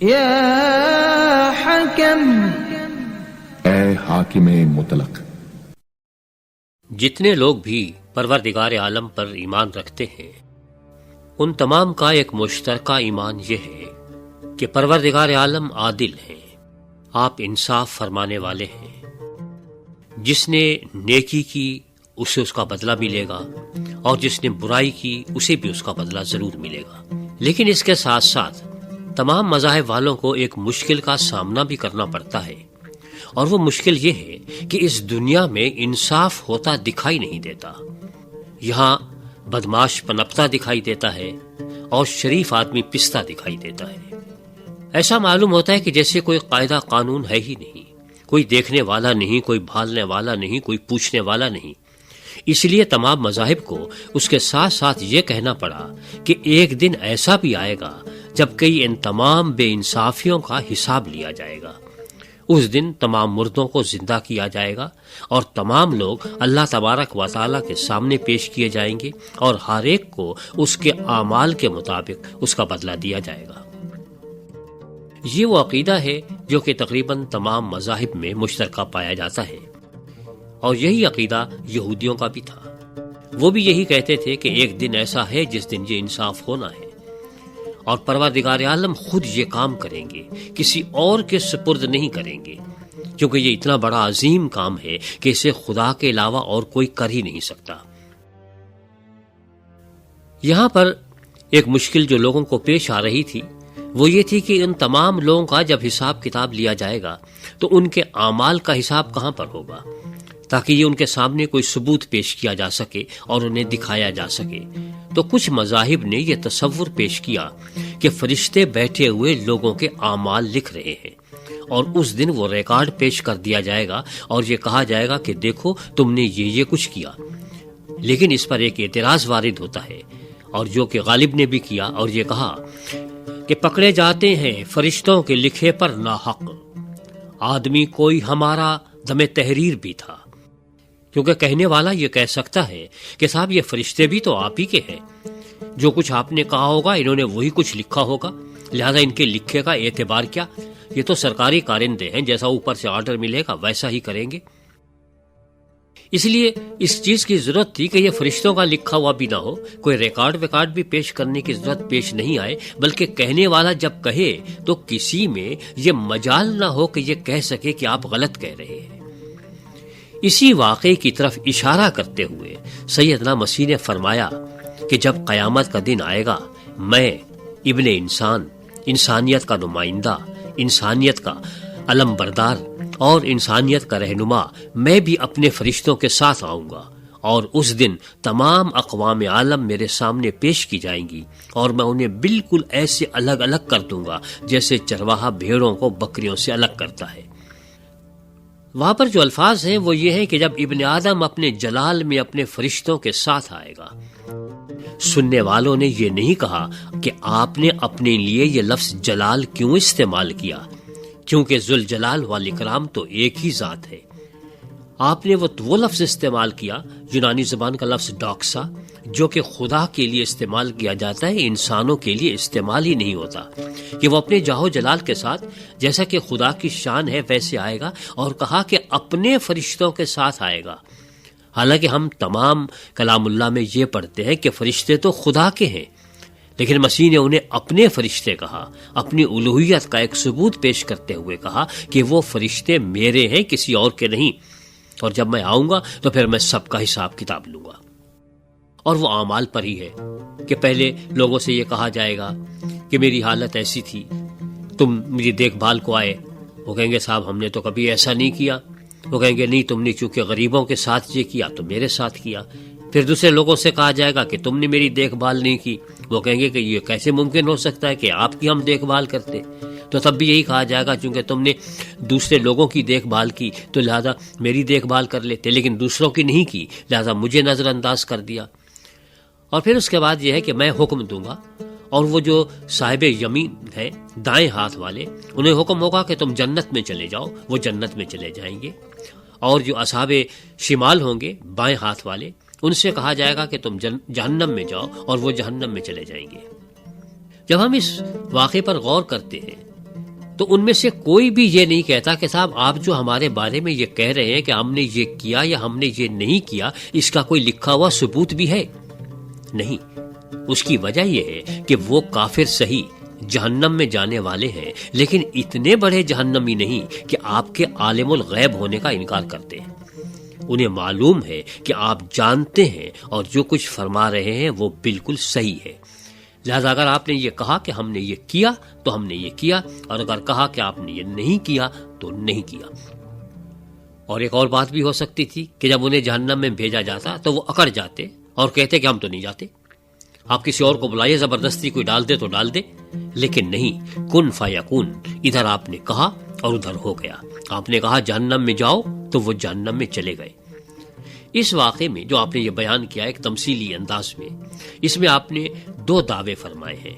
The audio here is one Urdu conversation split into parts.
یا حکم، اے حاکم مطلق۔ جتنے لوگ بھی پروردگار عالم پر ایمان رکھتے ہیں ان تمام کا ایک مشترکہ ایمان یہ ہے کہ پروردگار عالم عادل ہیں، آپ انصاف فرمانے والے ہیں۔ جس نے نیکی کی اسے اس کا بدلہ ملے گا اور جس نے برائی کی اسے بھی اس کا بدلہ ضرور ملے گا۔ لیکن اس کے ساتھ ساتھ تمام مذاہب والوں کو ایک مشکل کا سامنا بھی کرنا پڑتا ہے، اور وہ مشکل یہ ہے کہ اس دنیا میں انصاف ہوتا دکھائی نہیں دیتا۔ یہاں بدماش پنپتا دکھائی دیتا ہے اور شریف آدمی پستا دکھائی دیتا ہے۔ ایسا معلوم ہوتا ہے کہ جیسے کوئی قاعدہ قانون ہے ہی نہیں، کوئی دیکھنے والا نہیں، کوئی بھالنے والا نہیں، کوئی پوچھنے والا نہیں۔ اس لیے تمام مذاہب کو اس کے ساتھ ساتھ یہ کہنا پڑا کہ ایک دن ایسا بھی آئے گا جب کہ ان تمام بے انصافیوں کا حساب لیا جائے گا۔ اس دن تمام مردوں کو زندہ کیا جائے گا اور تمام لوگ اللہ تبارک و تعالیٰ کے سامنے پیش کیے جائیں گے، اور ہر ایک کو اس کے اعمال کے مطابق اس کا بدلہ دیا جائے گا۔ یہ وہ عقیدہ ہے جو کہ تقریباً تمام مذاہب میں مشترکہ پایا جاتا ہے، اور یہی عقیدہ یہودیوں کا بھی تھا۔ وہ بھی یہی کہتے تھے کہ ایک دن ایسا ہے جس دن یہ انصاف ہونا ہے، اور پروردگار عالم خود یہ کام کریں گے، کسی اور کے سپرد نہیں کریں گے، کیونکہ یہ اتنا بڑا عظیم کام ہے کہ اسے خدا کے علاوہ اور کوئی کر ہی نہیں سکتا۔ یہاں پر ایک مشکل جو لوگوں کو پیش آ رہی تھی وہ یہ تھی کہ ان تمام لوگوں کا جب حساب کتاب لیا جائے گا تو ان کے اعمال کا حساب کہاں پر ہوگا، تاکہ یہ ان کے سامنے کوئی ثبوت پیش کیا جا سکے اور انہیں دکھایا جا سکے۔ تو کچھ مذاہب نے یہ تصور پیش کیا کہ فرشتے بیٹھے ہوئے لوگوں کے اعمال لکھ رہے ہیں، اور اس دن وہ ریکارڈ پیش کر دیا جائے گا اور یہ کہا جائے گا کہ دیکھو تم نے یہ کچھ کیا۔ لیکن اس پر ایک اعتراض وارد ہوتا ہے، اور جو کہ غالب نے بھی کیا، اور یہ کہا کہ پکڑے جاتے ہیں فرشتوں کے لکھے پر ناحق، آدمی کوئی ہمارا دم تحریر بھی تھا، کیونکہ کہنے والا یہ کہہ سکتا ہے کہ صاحب یہ فرشتے بھی تو آپ ہی کے ہیں، جو کچھ آپ نے کہا ہوگا انہوں نے وہی کچھ لکھا ہوگا، لہذا ان کے لکھے کا اعتبار کیا، یہ تو سرکاری کارندے ہیں، جیسا اوپر سے آرڈر ملے گا ویسا ہی کریں گے۔ اس لیے اس چیز کی ضرورت تھی کہ یہ فرشتوں کا لکھا ہوا بھی نہ ہو، کوئی ریکارڈ بھی پیش کرنے کی ضرورت پیش نہیں آئے، بلکہ کہنے والا جب کہے تو کسی میں یہ مجال نہ ہو کہ یہ کہہ سکے کہ آپ غلط کہہ رہے ہیں۔ اسی واقعے کی طرف اشارہ کرتے ہوئے سیدنا مسیح نے فرمایا کہ جب قیامت کا دن آئے گا، میں ابن انسان، انسانیت کا نمائندہ، انسانیت کا علم بردار اور انسانیت کا رہنما، میں بھی اپنے فرشتوں کے ساتھ آؤں گا، اور اس دن تمام اقوام عالم میرے سامنے پیش کی جائیں گی، اور میں انہیں بالکل ایسے الگ الگ کر دوں گا جیسے چرواہا بھیڑوں کو بکریوں سے الگ کرتا ہے۔ وہاں پر جو الفاظ ہیں وہ یہ ہیں کہ جب ابن آدم اپنے جلال میں اپنے فرشتوں کے ساتھ آئے گا۔ سننے والوں نے یہ نہیں کہا کہ آپ نے اپنے لیے یہ لفظ جلال کیوں استعمال کیا، کیونکہ ذوالجلال والاکرام تو ایک ہی ذات ہے۔ آپ نے وہ لفظ استعمال کیا، یونانی زبان کا لفظ ڈاکسا، جو کہ خدا کے لیے استعمال کیا جاتا ہے، انسانوں کے لیے استعمال ہی نہیں ہوتا، کہ وہ اپنے جاہو جلال کے ساتھ جیسا کہ خدا کی شان ہے ویسے آئے گا، اور کہا کہ اپنے فرشتوں کے ساتھ آئے گا۔ حالانکہ ہم تمام کلام اللہ میں یہ پڑھتے ہیں کہ فرشتے تو خدا کے ہیں، لیکن مسیح نے انہیں اپنے فرشتے کہا، اپنی الوہیت کا ایک ثبوت پیش کرتے ہوئے کہا کہ وہ فرشتے میرے ہیں، کسی اور کے نہیں، اور جب میں آؤں گا تو پھر میں سب کا حساب کتاب لوں گا۔ اور وہ اعمال پر ہی ہے کہ پہلے لوگوں سے یہ کہا جائے گا کہ میری حالت ایسی تھی، تم میری دیکھ بھال کو آئے، وہ کہیں گے صاحب ہم نے تو کبھی ایسا نہیں کیا، وہ کہیں گے نہیں تم نے چونکہ غریبوں کے ساتھ یہ کیا تو میرے ساتھ کیا۔ پھر دوسرے لوگوں سے کہا جائے گا کہ تم نے میری دیکھ بھال نہیں کی، وہ کہیں گے کہ یہ کیسے ممکن ہو سکتا ہے کہ آپ کی ہم دیکھ بھال کرتے، تو تب بھی یہی کہا جائے گا چونکہ تم نے دوسرے لوگوں کی دیکھ بھال کی تو لہذا میری دیکھ بھال کر لیتے، لیکن دوسروں کی نہیں کی لہذا مجھے نظر انداز کر دیا۔ اور پھر اس کے بعد یہ ہے کہ میں حکم دوں گا، اور وہ جو صاحب یمین ہے دائیں ہاتھ والے، انہیں حکم ہوگا کہ تم جنت میں چلے جاؤ، وہ جنت میں چلے جائیں گے، اور جو اصحاب شمال ہوں گے بائیں ہاتھ والے، ان سے کہا جائے گا کہ تم جہنم میں جاؤ، اور وہ جہنم میں چلے جائیں گے۔ جب ہم اس واقعے پر غور کرتے ہیں تو ان میں سے کوئی بھی یہ نہیں کہتا کہ صاحب آپ جو ہمارے بارے میں یہ کہہ رہے ہیں کہ ہم نے یہ کیا یا ہم نے یہ نہیں کیا، اس کا کوئی لکھا ہوا ثبوت بھی ہے؟ نہیں۔ اس کی وجہ یہ ہے کہ وہ کافر صحیح جہنم میں جانے والے ہیں، لیکن اتنے بڑے جہنمی نہیں کہ آپ کے عالم الغیب ہونے کا انکار کرتے ہیں۔ انہیں معلوم ہے کہ آپ جانتے ہیں اور جو کچھ فرما رہے ہیں وہ بالکل صحیح ہے، لہذا اگر آپ نے یہ کہا کہ ہم نے یہ کیا تو ہم نے یہ کیا، اور اگر کہا کہ آپ نے یہ نہیں کیا تو نہیں کیا۔ اور ایک اور بات بھی ہو سکتی تھی کہ جب انہیں جہنم میں بھیجا جاتا تو وہ اکڑ جاتے اور کہتے کہ ہم تو نہیں جاتے، آپ کسی اور کو بلائیے، زبردستی کوئی ڈال دے تو ڈال دے، لیکن نہیں، کن فیکون، ادھر آپ نے کہا اور ادھر ہو گیا۔ آپ نے کہا جہنم میں جاؤ تو وہ جہنم میں چلے گئے۔ اس واقعے میں جو آپ نے یہ بیان کیا ایک تمثیلی انداز میں، اس میں آپ نے دو دعوے فرمائے ہیں۔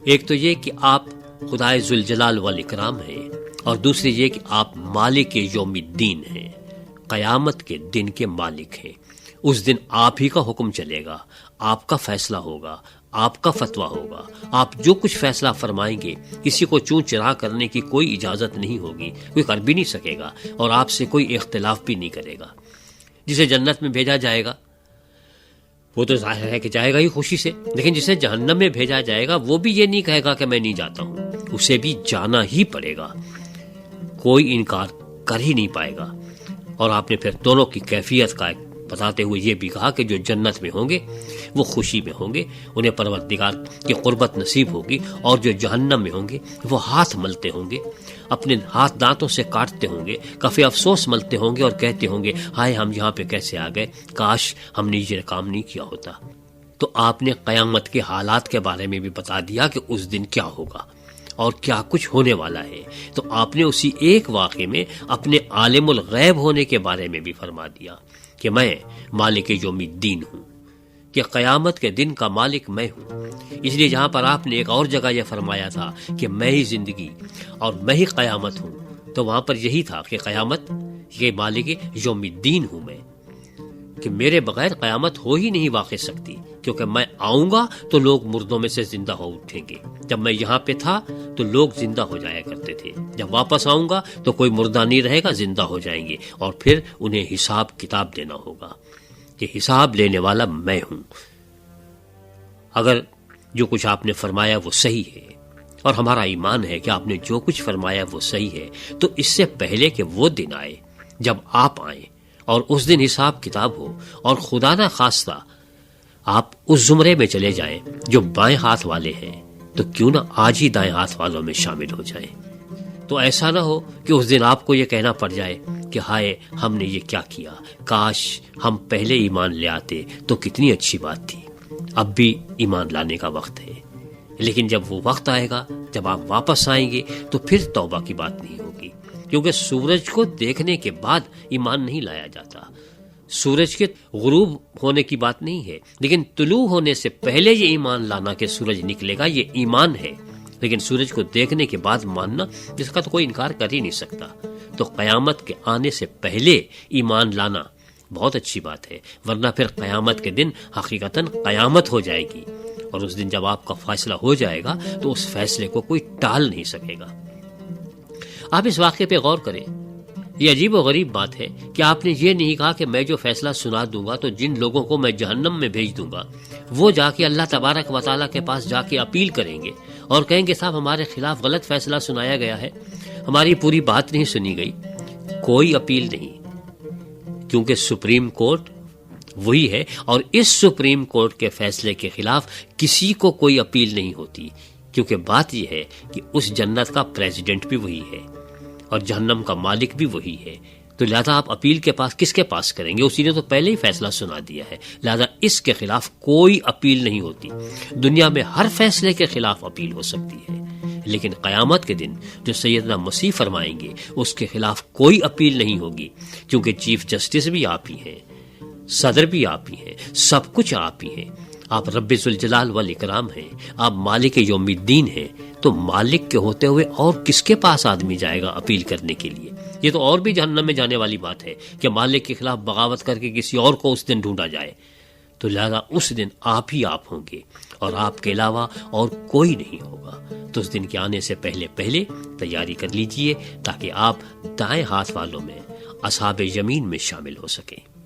ایک تو یہ کہ آپ خدائے ذوالجلال والاکرام ہیں، اور دوسری یہ کہ آپ مالک یوم الدین ہیں، قیامت کے دن کے مالک ہیں۔ اس دن آپ ہی کا حکم چلے گا، آپ کا فیصلہ ہوگا، آپ کا فتویٰ ہوگا، آپ جو کچھ فیصلہ فرمائیں گے کسی کو چون چرا کرنے کی کوئی اجازت نہیں ہوگی، کوئی کر بھی نہیں سکے گا، اور آپ سے کوئی اختلاف بھی نہیں کرے گا۔ جسے جنت میں بھیجا جائے گا وہ تو ظاہر ہے کہ جائے گا ہی خوشی سے، لیکن جسے جہنم میں بھیجا جائے گا وہ بھی یہ نہیں کہے گا کہ میں نہیں جاتا ہوں، اسے بھی جانا ہی پڑے گا، کوئی انکار کر ہی نہیں پائے گا۔ اور آپ نے پھر دونوں کی کیفیت کا بتاتے ہوئے یہ بھی کہا کہ جو جنت میں ہوں گے وہ خوشی میں ہوں گے، انہیں پروردگار کی قربت نصیب ہوگی، اور جو جہنم میں ہوں گے وہ ہاتھ ملتے ہوں گے، اپنے ہاتھ دانتوں سے کاٹتے ہوں گے، کافی افسوس ملتے ہوں گے اور کہتے ہوں گے ہائے ہم یہاں پہ کیسے آ گئے، کاش ہم نے یہ کام نہیں کیا ہوتا۔ تو آپ نے قیامت کے حالات کے بارے میں بھی بتا دیا کہ اس دن کیا ہوگا اور کیا کچھ ہونے والا ہے۔ تو آپ نے اسی ایک واقعے میں اپنے عالم الغیب ہونے کے بارے میں بھی فرما دیا کہ میں مالک یوم الدین ہوں، کہ قیامت کے دن کا مالک میں ہوں۔ اس لیے جہاں پر آپ نے ایک اور جگہ یہ فرمایا تھا کہ میں ہی زندگی اور میں ہی قیامت ہوں، تو وہاں پر یہی تھا کہ قیامت یہ مالک یوم الدین ہوں میں، کہ میرے بغیر قیامت ہو ہی نہیں واقع سکتی، کیونکہ میں آؤں گا تو لوگ مردوں میں سے زندہ ہو اٹھیں گے۔ جب میں یہاں پہ تھا تو لوگ زندہ ہو جایا کرتے تھے، جب واپس آؤں گا تو کوئی مردہ نہیں رہے گا، زندہ ہو جائیں گے، اور پھر انہیں حساب کتاب دینا ہوگا، کہ حساب لینے والا میں ہوں۔ اگر جو کچھ آپ نے فرمایا وہ صحیح ہے، اور ہمارا ایمان ہے کہ آپ نے جو کچھ فرمایا وہ صحیح ہے، تو اس سے پہلے کہ وہ دن آئے جب آپ آئیں اور اس دن حساب کتاب ہو، اور خدا نہ خواستہ آپ اس زمرے میں چلے جائیں جو بائیں ہاتھ والے ہیں، تو کیوں نہ آج ہی دائیں ہاتھ والوں میں شامل ہو جائیں۔ تو ایسا نہ ہو کہ اس دن آپ کو یہ کہنا پڑ جائے کہ ہائے ہم نے یہ کیا کیا، کاش ہم پہلے ایمان لے آتے تو کتنی اچھی بات تھی۔ اب بھی ایمان لانے کا وقت ہے، لیکن جب وہ وقت آئے گا جب آپ واپس آئیں گے تو پھر توبہ کی بات نہیں ہوگی، کیونکہ سورج کو دیکھنے کے بعد ایمان نہیں لایا جاتا۔ سورج کے غروب ہونے کی بات نہیں ہے، لیکن طلوع ہونے سے پہلے یہ ایمان لانا کہ سورج نکلے گا، یہ ایمان ہے۔ لیکن سورج کو دیکھنے کے بعد ماننا، جس کا تو کوئی انکار کر ہی نہیں سکتا۔ تو قیامت کے آنے سے پہلے ایمان لانا بہت اچھی بات ہے، ورنہ پھر قیامت کے دن حقیقتاً قیامت ہو جائے گی، اور اس دن جب آپ کا فیصلہ ہو جائے گا تو اس فیصلے کو کوئی ٹال نہیں سکے گا۔ آپ اس واقعے پہ غور کریں، یہ عجیب و غریب بات ہے کہ آپ نے یہ نہیں کہا کہ میں جو فیصلہ سنا دوں گا تو جن لوگوں کو میں جہنم میں بھیج دوں گا وہ جا کے اللہ تبارک و تعالیٰ کے پاس جا کے اپیل کریں گے اور کہیں گے صاحب ہمارے خلاف غلط فیصلہ سنایا گیا ہے، ہماری پوری بات نہیں سنی گئی۔ کوئی اپیل نہیں، کیونکہ سپریم کورٹ وہی ہے، اور اس سپریم کورٹ کے فیصلے کے خلاف کسی کو کوئی اپیل نہیں ہوتی، کیونکہ بات یہ ہے کہ اس جنت کا پریزیڈنٹ بھی وہی ہے اور جہنم کا مالک بھی وہی ہے۔ تو لہذا آپ اپیل کے پاس کس کے پاس کریں گے؟ اسی نے تو پہلے ہی فیصلہ سنا دیا ہے، لہذا اس کے خلاف کوئی اپیل نہیں ہوتی۔ دنیا میں ہر فیصلے کے خلاف اپیل ہو سکتی ہے، لیکن قیامت کے دن جو سیدنا مسیح فرمائیں گے اس کے خلاف کوئی اپیل نہیں ہوگی، کیونکہ چیف جسٹس بھی آپ ہی ہیں، صدر بھی آپ ہی ہیں، سب کچھ آپ ہی ہیں۔ آپ رب ذوالجلال والاکرام ہیں، آپ مالک یوم الدین ہیں، تو مالک کے ہوتے ہوئے اور کس کے پاس آدمی جائے گا اپیل کرنے کے لیے؟ یہ تو اور بھی جہنم میں جانے والی بات ہے کہ مالک کے خلاف بغاوت کر کے کسی اور کو اس دن ڈھونڈا جائے۔ تو لہذا اس دن آپ ہی آپ ہوں گے اور آپ کے علاوہ اور کوئی نہیں ہوگا. تو اس دن کے آنے سے پہلے تیاری کر لیجئے تاکہ آپ دائیں ہاتھ والوں میں اصحاب یمین میں شامل ہو سکیں.